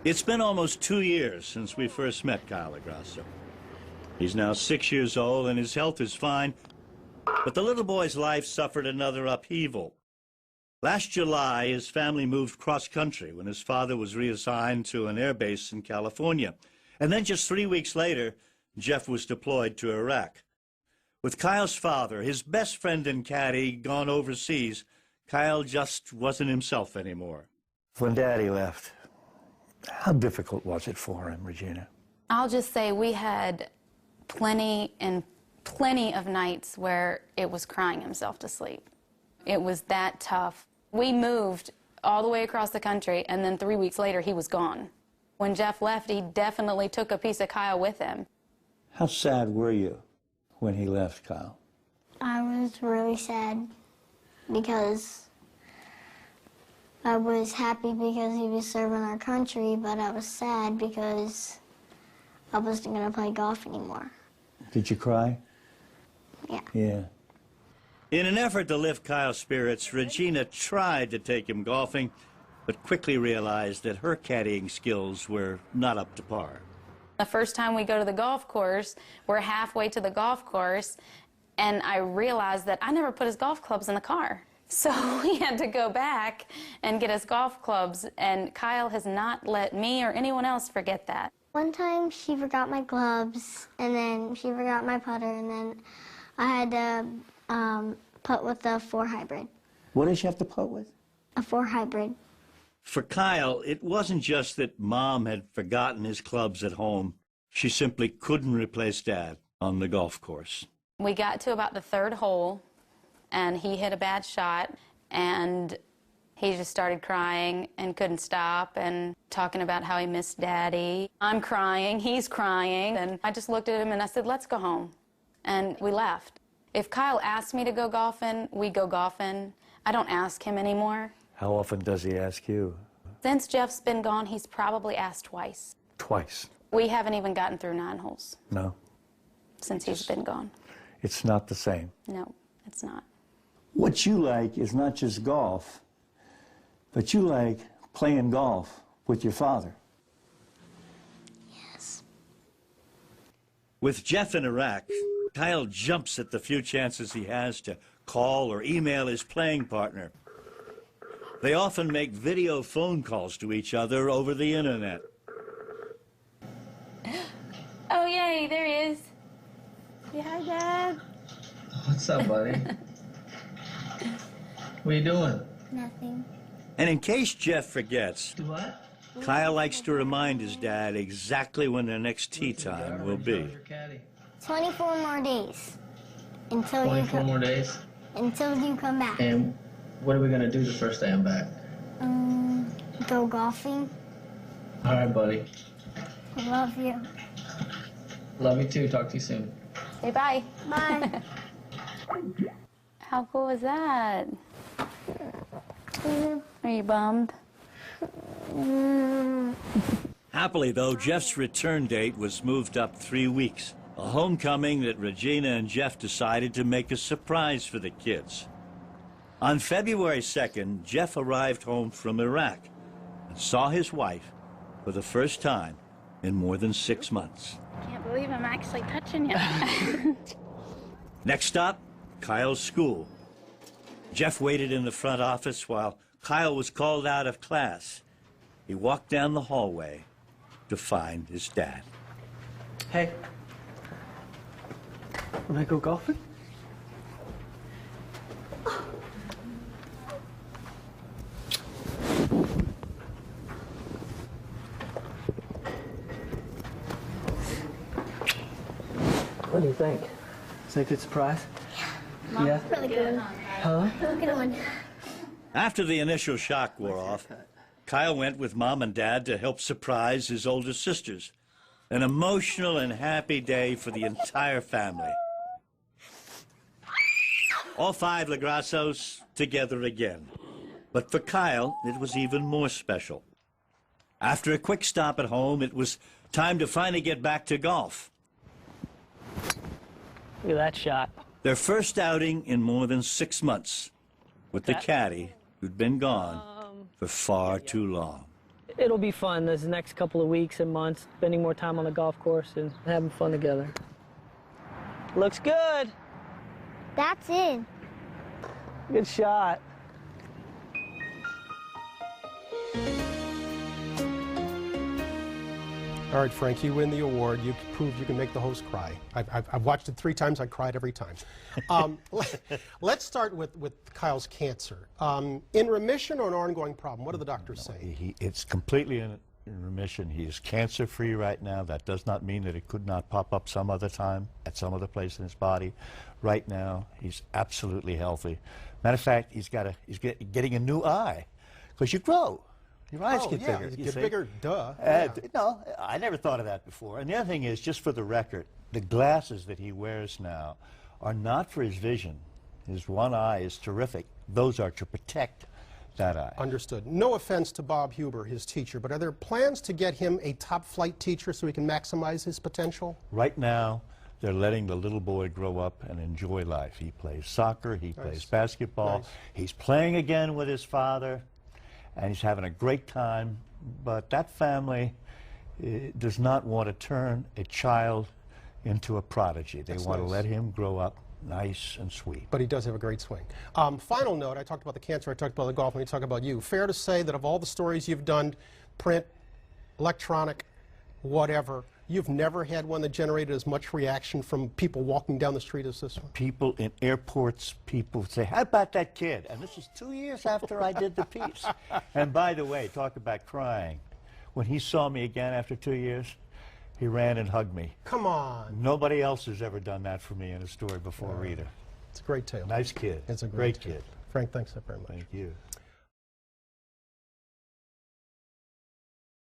It's been almost 2 years since we first met Kyle Lograsso. He's now 6 years old and his health is fine, but the little boy's life suffered another upheaval. Last July, his family moved cross-country when his father was reassigned to an air base in California. And then just 3 weeks later, Jeff was deployed to Iraq. With Kyle's father, his best friend and caddy, gone overseas, Kyle just wasn't himself anymore. When Daddy left, how difficult was it for him, Regina? I'll just say we had plenty of nights where it was crying himself to sleep. It was that tough. We moved all the way across the country, and then 3 weeks later, he was gone. When Jeff left, he definitely took a piece of Kyle with him. How sad were you when he left, Kyle? I was really sad because I was happy because he was serving our country, but I was sad because I wasn't going to play golf anymore. Did you cry? Yeah. Yeah. In an effort to lift Kyle's spirits, Regina tried to take him golfing, but quickly realized that her caddying skills were not up to par. The first time we go to the golf course, we're halfway to the golf course, and I realized that I never put his golf clubs in the car. So we had to go back and get his golf clubs, and Kyle has not let me or anyone else forget that. One time she forgot my gloves, and then she forgot my putter, and then I had to putt with a 4 hybrid. What did you have to putt with? A 4 hybrid. For Kyle, it wasn't just that Mom had forgotten his clubs at home. She simply couldn't replace Dad on the golf course. We got to about the 3rd hole, and he hit a bad shot, and he just started crying and couldn't stop and talking about how he missed Daddy. I'm crying, he's crying, and I just looked at him and I said, let's go home. And we left. If Kyle asked me to go golfing, we go golfing. I don't ask him anymore. How often does he ask you? Since Jeff's been gone, he's probably asked twice. Twice? We haven't even gotten through 9 holes. No? Since he's been gone. It's not the same. No, it's not. What you like is not just golf, but you like playing golf with your father. Yes. With Jeff in Iraq, Kyle jumps at the few chances he has to call or email his playing partner. They often make video phone calls to each other over the internet. Oh, yay, there he is. Say hi, Dad. What's up, buddy? What are you doing? Nothing. And in case Jeff forgets, What? Kyle likes to remind his dad exactly when their next tee time will be. 24 more days until 24 more days? until you come back. And what are we going to do the first day I'm back? Go golfing. All right, buddy. Love you. Love you too. Talk to you soon. Say bye. Bye. How cool was that? Are you bummed? Happily, though, Jeff's return date was moved up 3 weeks, a homecoming that Regina and Jeff decided to make a surprise for the kids. On February 2nd, Jeff arrived home from Iraq and saw his wife for the first time in more than 6 months. Can't believe I'm actually touching you. Next stop, Kyle's school. Jeff waited in the front office while Kyle was called out of class. He walked down the hallway to find his dad. Hey. Wanna go golfing? What do you think? Is that a good surprise? Yeah. Really good one. Huh? Really good one. After the initial shock wore off, Kyle went with Mom and Dad to help surprise his older sisters. An emotional and happy day for the entire family. All 5 Lograssos together again. But for Kyle, it was even more special. After a quick stop at home, it was time to finally get back to golf. Look at that shot. Their first outing in more than 6 months with the caddy who'd been gone for far too long. It'll be fun this next couple of weeks and months, spending more time on the golf course and having fun together. Looks good. That's in. Good shot. All right, Frank, you win the award. You proved you can make the host cry. I've watched it 3 times. I cried every time. Let's start with Kyle's cancer. In remission or an ongoing problem? What do the doctors say? It's completely in remission. He is cancer-free right now. That does not mean that it could not pop up some other time at some other place in his body. Right now, he's absolutely healthy. Matter of fact, he's getting a new eye because you grow. Your eyes get bigger. Get bigger, duh. No, I never thought of that before. And the other thing is, just for the record, the glasses that he wears now are not for his vision. His one eye is terrific. Those are to protect that eye. Understood. No offense to Bob Huber, his teacher, but are there plans to get him a top-flight teacher so he can maximize his potential? Right now, they're letting the little boy grow up and enjoy life. He plays soccer, he plays basketball. He's playing again with his father, and he's having a great time. But that family does not want to turn a child into a prodigy. They want to let him grow up nice and sweet. But he does have a great swing. Final note, I talked about the cancer, I talked about the golf, let me talk about you. Fair to say that of all the stories you've done, print, electronic, whatever, you've never had one that generated as much reaction from people walking down the street as this one? People in airports, people say, how about that kid? And this is 2 years after I did the piece. And by the way, talk about crying. When he saw me again after 2 years, he ran and hugged me. Come on. Nobody else has ever done that for me in a story before, Rita. It's a great tale. Nice kid. It's a great kid. Frank, thanks very much. Thank you.